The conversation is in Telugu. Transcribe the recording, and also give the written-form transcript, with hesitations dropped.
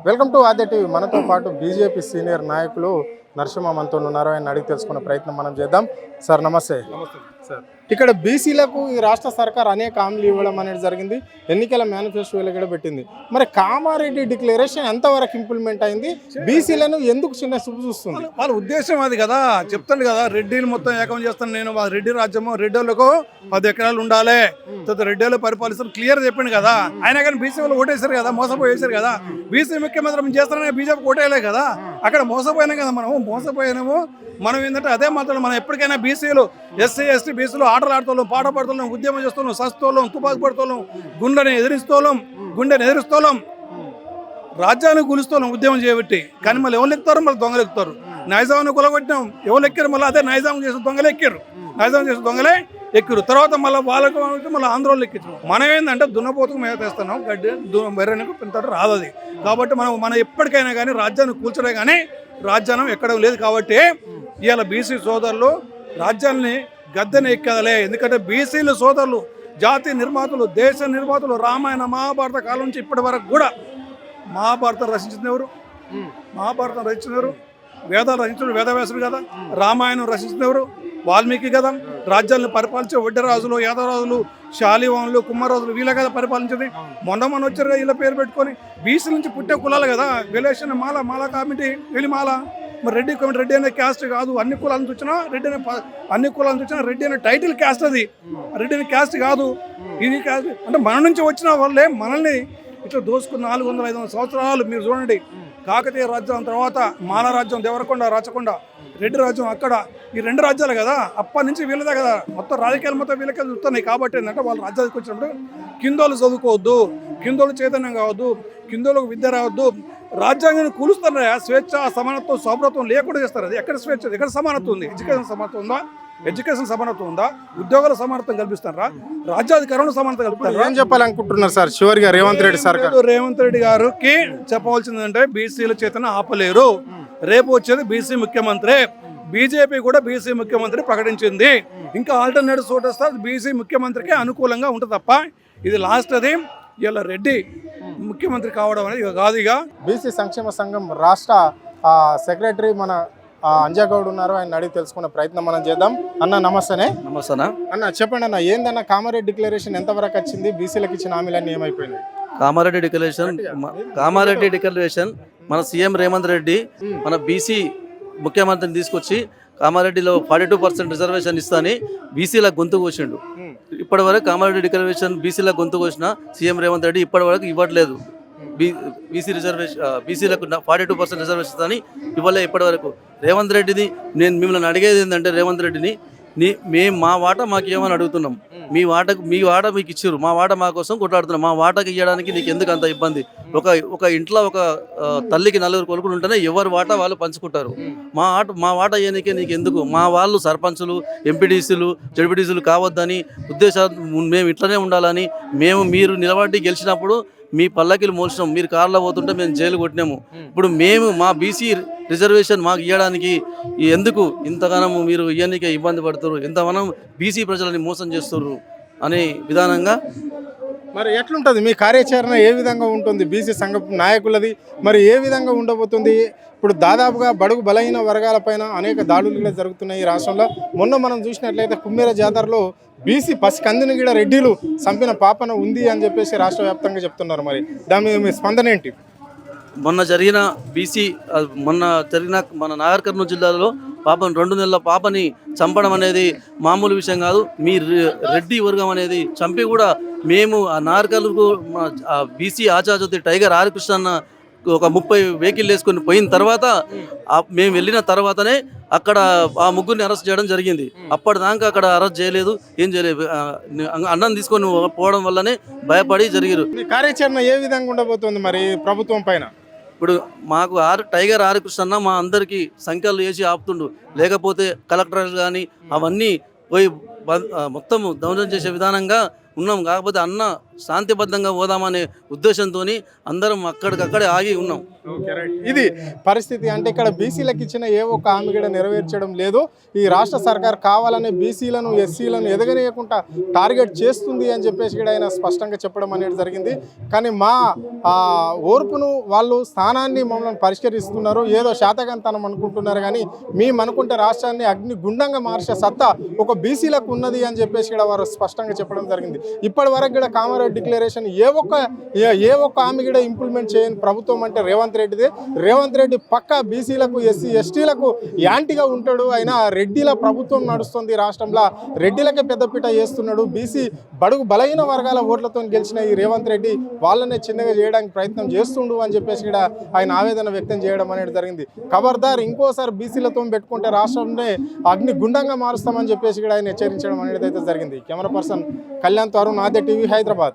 Welcome to Aadya TV. మనతో పాటు బీజేపీ సీనియర్ నాయకులు నరసింహ మనతో ఉన్నారు. ఆయన అడిగి తెలుసుకునే ప్రయత్నం మనం చేద్దాం. సార్ నమస్తే. నమస్తే సార్, ఇక్కడ బీసీలకు ఈ రాష్ట్ర సర్కార్ అనేక హామీలు ఇవ్వడం అనేది జరిగింది. ఎన్నికల మేనిఫెస్టో కూడా పెట్టింది. మరి కామారెడ్డి డిక్లరేషన్ ఎంతవరకు ఇంప్లిమెంట్ అయింది? బీసీలను ఎందుకు చిన్న చూపు చూస్తుంది? వాళ్ళ ఉద్దేశం అది కదా, చెప్తాను కదా, రెడ్డిలు మొత్తం ఏకం చేస్తాను నేను, రెడ్డి రాజ్యము, రెడ్డిలకు 10 ఎకరాలు ఉండాలి, రెడ్డిలు పరిపాలిస్తారు క్లియర్ చెప్పిండు కదా. అయినా కానీ బీసీ వాళ్ళు ఓటేశారు కదా, మోసపోయేసారు కదా. బీసీ ముఖ్యమంత్రి చేస్తారని బీజేపీ ఓటేయలే కదా, అక్కడ మోసపోయినాం కదా. మోసపోయినాము. మనం ఏంటంటే అదే మాత్రం, మనం ఎప్పటికైనా బీసీలు, ఎస్సీ ఎస్టీ బీసీలు ఆటలు ఆడుతోళ్ళం, పాట పడుతున్నాం, ఉద్యమం చేస్తున్నాం, సస్తోళ్ళం, తుపాకు పడుతోళ్ళం, గుండెని ఎదిరిస్తోళ్ళం, రాజ్యాన్ని కూలుస్తోళ్ళం ఉద్యమం చేయబట్టి. కానీ మళ్ళీ ఎవరు ఎక్కుతారు? మళ్ళీ దొంగలు ఎక్కుతారు. నైజాంని కొలగొట్టినాం, ఎవరు ఎక్కారు? మళ్ళీ అదే నైజాం చేసిన దొంగలే ఎక్కారు. నైజాం చేసిన దొంగలే ఎక్కారు. తర్వాత మళ్ళీ వాళ్ళకు మళ్ళీ ఆంధ్రోళ్ళు ఎక్కించారు. మనం ఏంటంటే దున్నపోతుకు మేత వేస్తున్నాం, గడ్డి బెర్రెనకు పెంతట రాదు అది. కాబట్టి మనం ఎప్పటికైనా కానీ రాజ్యాన్ని కూల్చడే కానీ రాజ్యాంగం ఎక్కడ లేదు. కాబట్టి ఇవాళ బీసీ సోదరులు రాజ్యాన్ని గద్దెని ఎక్కదలే. ఎందుకంటే బీసీలు సోదరులు జాతి నిర్మాతలు, దేశ నిర్మాతలు. రామాయణ మహాభారత కాలం నుంచి ఇప్పటి వరకు కూడా మహాభారతం రచించిన ఎవరు? మహాభారతం రచించిన ఎవరు? వేదాలు రచించిన వేదవ్యాసుడు కదా. రామాయణం రచించిన ఎవరు? వాల్మీకి కదా. రాజ్యాలను పరిపాలించే వడ్డరాజులు, యాదవరాజులు, శాలివాన్లు, కుమ్మరాజులు వీళ్ళ కదా పరిపాలించేది. మొన్న వచ్చారు కదా వీళ్ళ పేరు పెట్టుకొని. బీసీ నుంచి పుట్టే కులాలు కదా. విలేషన్ మాల కమిటీ మాల. మరి రెడ్డి కమిటీ, రెడ్డి అనే క్యాస్ట్ కాదు. అన్ని కులాలను చూసినా రెడ్డి అనే, అన్ని కులాలను చూసినా రెడ్డి అనే టైటిల్ క్యాస్ట్ అది. రెడ్డి అనే క్యాస్ట్ కాదు, ఇది క్యాస్ట్. అంటే మన నుంచి వచ్చిన వాళ్ళే మనల్ని ఇట్లా దోసుకున్న 400-500 సంవత్సరాలు. మీరు చూడండి, కాకతీయ రాజ్యం తర్వాత మాల రాజ్యం, దేవరకొండ, రాచకొండ, రెడ్డి రాజ్యం అక్కడ. ఈ 2 రాజ్యాలు కదా, అప్పటి నుంచి వీళ్ళదే కదా. మొత్తం రాజకీయాలు మొత్తం వీళ్ళకే చూస్తున్నాయి. కాబట్టి ఏంటంటే వాళ్ళు రాజ్యానికి వచ్చినప్పుడు కిందోళ్ళు చదువుకోవద్దు, కిందోళ్ళు చైతన్యం కావద్దు, కిందోళ్ళకు విద్య రావద్దు. రాజ్యాంగాన్ని కూలుస్తారా? స్వేచ్ఛ, సమానత్వం, సౌభ్రత్వం లేకుండా చేస్తారు. అది ఎక్కడ స్వేచ్ఛ? ఎక్కడ సమానత్వం ఉంది? ఎడ్యుకేషన్ సమానత్వం ఉందా? ఎడ్యుకేషన్ సమానత్వం ఉందా? ఉద్యోగాల సమానత్వం కల్పిస్తారా? రాజ్యాధికారంలో సమానత కల్పిస్తారా? ఏం చెప్పాలనుకుంటున్నారు సార్ చివరిగా రేవంత్ రెడ్డి సర్కార్? రేవంత్ రెడ్డి గారికి చెప్పవలసిందంటే బీసీల చేతన ఆపలేరు. రేపు వచ్చేది బీసీ ముఖ్యమంత్రి. బీజేపీ కూడా బీసీ ముఖ్యమంత్రి ప్రకటించింది. ఇంకా ఆల్టర్నేటివ్ సోట్ వస్తే బీసీ ముఖ్యమంత్రికి అనుకూలంగా ఉంటుంది తప్ప ఇది లాస్ట్. అది ఇలా రెడ్డి ముఖ్యమంత్రి కావడం అనేది కాదు. ఇక బీసీ సంక్షేమ సంఘం రాష్ట్ర సెక్రటరీ మన అంజాగౌడ్ ఉన్నారు. ఆయన అడిగి తెలుసుకునే ప్రయత్నం మనం చేద్దాం. అన్న నమస్తేనే. నమస్తేనా అన్న చెప్పండి అన్న, ఏందన్న కామారెడ్డి డిక్లరేషన్ ఎంతవరకు వచ్చింది? బీసీలకు ఇచ్చిన హామీలన్నీ ఏమైపోయినాయి? కామారెడ్డి డిక్లరేషన్ మన సీఎం రేవంత్ రెడ్డి మన బీసీ ముఖ్యమంత్రిని తీసుకొచ్చి కామారెడ్డిలో 42% రిజర్వేషన్ ఇస్తాని బీసీల గొంతు కోసిండు. ఇప్పటి వరకు కామారెడ్డి డిక్లరేషన్ బీసీల గొంతు కోసిన సీఎం రేవంత్ రెడ్డి ఇప్పటి వరకు ఇవ్వట్లేదు. బీసీలకు 42% రిజర్వేషన్ అని ఇవ్వలే ఇప్పటి వరకు. రేవంత్ రెడ్డిని నేను మిమ్మల్ని అడిగేది ఏంటంటే, రేవంత్ రెడ్డిని మేము మా వాటా మాకు ఏమని అడుగుతున్నాం. మీ వాటా మీకు ఇచ్చారు, మా వాటా మా కోసం కొట్లాడుతున్నాం. మా వాటాకి ఇవ్వడానికి నీకు ఎందుకు అంత ఇబ్బంది? ఒక ఇంట్లో ఒక తల్లికి 4 కొడుకులు ఉంటేనే ఎవరి వాటా వాళ్ళు పంచుకుంటారు. మా వాటా ఇవ్వనికే నీకు ఎందుకు? మా వాళ్ళు సర్పంచులు, ఎంపీటీసీలు, జడ్పీటీసీలు కావద్దని ఉద్దేశాలు, మేము ఇట్లనే ఉండాలని, మీరు నిలబడి గెలిచినప్పుడు మీ పల్లకిలు మోల్చినాం, మీరు కార్లో పోతుంటే మేము జైలు కొట్టినాము. ఇప్పుడు మేము మా బీసీ రిజర్వేషన్ మాకు ఇవ్వడానికి ఎందుకు ఇంతగానో మీరు ఇవన్నీకే ఇబ్బంది పడుతున్నారు, ఇంతగానం బీసీ ప్రజలని మోసం చేస్తున్నారు అనే విధానంగా. మరి ఎట్లుంటుంది మీ కార్యాచరణ? ఏ విధంగా ఉంటుంది బీసీ సంఘ నాయకులది? మరి ఏ విధంగా ఉండబోతుంది? ఇప్పుడు దాదాపుగా బడుగు బలహీన వర్గాల పైన అనేక దాడులు జరుగుతున్నాయి ఈ రాష్ట్రంలో. మొన్న మనం చూసినట్లయితే కుమ్మేర జాతరలో బీసీ పసికందిని కూడా రెడ్డిలు చంపిన పాపన ఉంది అని చెప్పేసి రాష్ట్ర వ్యాప్తంగా చెప్తున్నారు. మరి దాని మీద మీ స్పందన ఏంటి? మొన్న జరిగిన మన నాగర్ కర్నూలు జిల్లాలో పాపం 2 నెలల పాపని చంపడం అనేది మామూలు విషయం కాదు. మీ రెడ్డి వర్గం అనేది చంపి కూడా మేము ఆ Nagar Kurnool BC Acharya tiger R Krishna ఒక 30 వెహికల్ వేసుకొని పోయిన తర్వాత మేము వెళ్ళిన తర్వాతనే అక్కడ ఆ ముగ్గురిని అరెస్ట్ చేయడం జరిగింది. అప్పటిదాకా అక్కడ అరెస్ట్ చేయలేదు, ఏం చేయలేదు. అన్నం తీసుకొని పోవడం వల్లనే భయపడి జరిగారు. కార్యాచరణ ఏ విధంగా ఉండబోతుంది మరి ప్రభుత్వం పైన? ఇప్పుడు మాకు టైగర్ ఆర్ కృష్ణ మా అందరికీ సంఖ్యలు వేసి ఆపుతుండు. లేకపోతే కలెక్టర్లు కానీ అవన్నీ పోయి మొత్తం దౌర్జన్యం చేసే విధానంగా ఉన్నాం. కాకపోతే అన్న శాంతిబద్ధంగా పోదామనే ఉద్దేశంతో అందరం అక్కడికక్కడే ఆగి ఉన్నాం. ఇది పరిస్థితి. అంటే ఇక్కడ బీసీలకు ఇచ్చిన ఏ ఒక్క హామీ కూడా నెరవేర్చడం లేదు. ఈ రాష్ట్ర సర్కార్ కావాలనే బీసీలను ఎస్సీలను ఎదగనీయకుండా టార్గెట్ చేస్తుంది అని చెప్పేసి కూడా ఆయన స్పష్టంగా చెప్పడం అనేది జరిగింది. కానీ మా ఓర్పును వాళ్ళు స్థానాన్ని మమ్మల్ని పరిష్కరిస్తున్నారు, ఏదో శాతకంతనం అనుకుంటున్నారు. కానీ మేము అనుకుంటే రాష్ట్రాన్ని అగ్నిగుండంగా మార్చే సత్తా ఒక బీసీలకు ఉన్నది అని చెప్పేసి కూడా వారు స్పష్టంగా చెప్పడం జరిగింది. ఇప్పటి వరకు కూడా కామారెడ్డి డిక్లరేషన్ ఏ ఒక్క హామీ కూడా ఇంప్లిమెంట్ చేయని ప్రభుత్వం అంటే రేవంత్ రెడ్డిదే. రేవంత్ రెడ్డి పక్కా బీసీలకు ఎస్సీ ఎస్టీలకు యాంటీగా ఉంటాడు. అయినా రెడ్డిల ప్రభుత్వం నడుస్తుంది రాష్ట్రంలో, రెడ్డిలకే పెద్దపీట చేస్తున్నాడు. బీసీ బడుగు బలహీన వర్గాల ఓట్లతో గెలిచిన ఈ రేవంత్ రెడ్డి వాళ్ళనే చిన్నగా చేయడానికి ప్రయత్నం చేస్తుండు అని చెప్పేసి కూడా ఆయన ఆవేదన వ్యక్తం చేయడం అనేది జరిగింది. ఖబర్దార్ ఇంకోసారి బీసీలతో పెట్టుకుంటే రాష్ట్రంలో అగ్నిగుండంగా మారుస్తామని చెప్పేసి కూడా ఆయన హెచ్చరించడం అనేది అయితే జరిగింది. కెమెరా పర్సన్ కళ్యాణ్ తరుణ్, ఆద్య టీవీ, హైదరాబాద్.